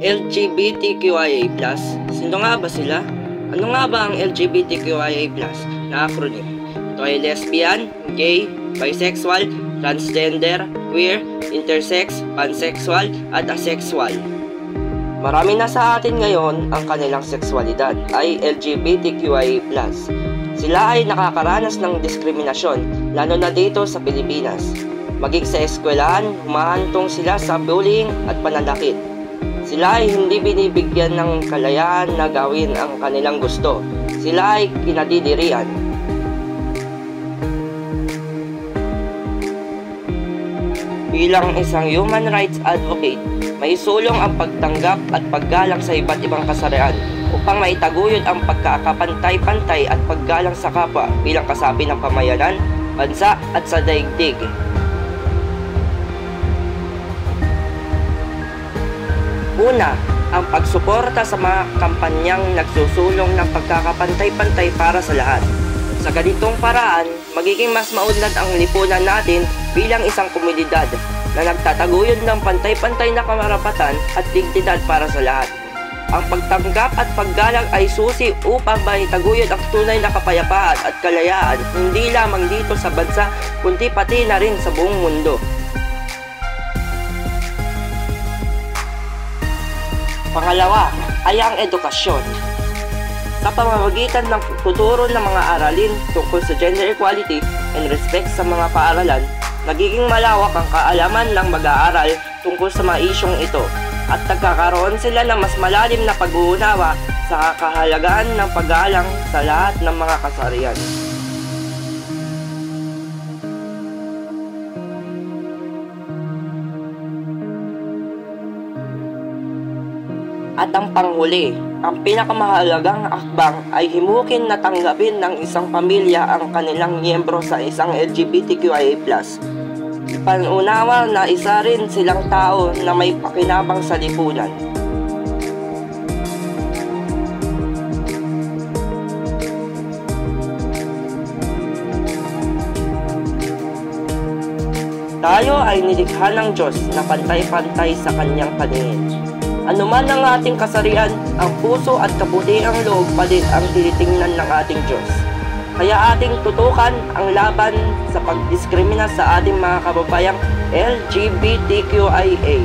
LGBTQIA+. Sino nga ba sila? Ano nga ba ang LGBTQIA+ na acronym? Ito ay lesbian, gay, bisexual, transgender, queer, intersex, pansexual, at asexual. Marami na sa atin ngayon ang kanilang sexualidad ay LGBTQIA+. Sila ay nakakaranas ng diskriminasyon, lalo na dito sa Pilipinas. Maging sa eskwelahan, humahantong sila sa bullying at pananakit. Sila ay hindi binibigyan ng kalayaan na gawin ang kanilang gusto. Sila ay kinadidirian. Bilang isang human rights advocate, may sulong ang pagtanggap at paggalang sa iba't ibang kasarian upang maitaguyod ang pagkakapantay-pantay at paggalang sa kapwa bilang kasapi ng pamayanan, bansa at sa daigdig. Una, ang pagsuporta sa mga kampanyang nagsusulong ng pagkakapantay-pantay para sa lahat. Sa ganitong paraan, magiging mas maunlad ang lipunan natin bilang isang komunidad na nagtataguyod ng pantay-pantay na kamarapatan at dignidad para sa lahat. Ang pagtanggap at paggalang ay susi upang maitaguyod ang tunay na kapayapaan at kalayaan hindi lamang dito sa bansa kundi pati na rin sa buong mundo. Pangalawa ay ang edukasyon. Sa pamamagitan ng tuturo ng mga aralin tungkol sa gender equality and respect sa mga paaralan, nagiging malawak ang kaalaman ng mag-aaral tungkol sa mga isyong ito at nagkakaroon sila ng mas malalim na pag-uunawa sa kahalagahan ng paggalang sa lahat ng mga kasarian. At ang panghuli, ang pinakamahalagang akbang ay himukin na tanggapin ng isang pamilya ang kanilang miyembro sa isang LGBTQIA+. Ipanunawa na isa rin silang tao na may pakinabang sa lipunan. Tayo ay nilikha ng Diyos na pantay-pantay sa kanyang paningin. Ano man ang ating kasarian, ang puso at kabutihang loob pa din ang tinitingnan ng ating Diyos. Kaya ating tutukan ang laban sa pagdiskrimina sa ating mga kababayang LGBTQIA+.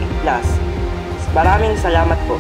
Maraming salamat po.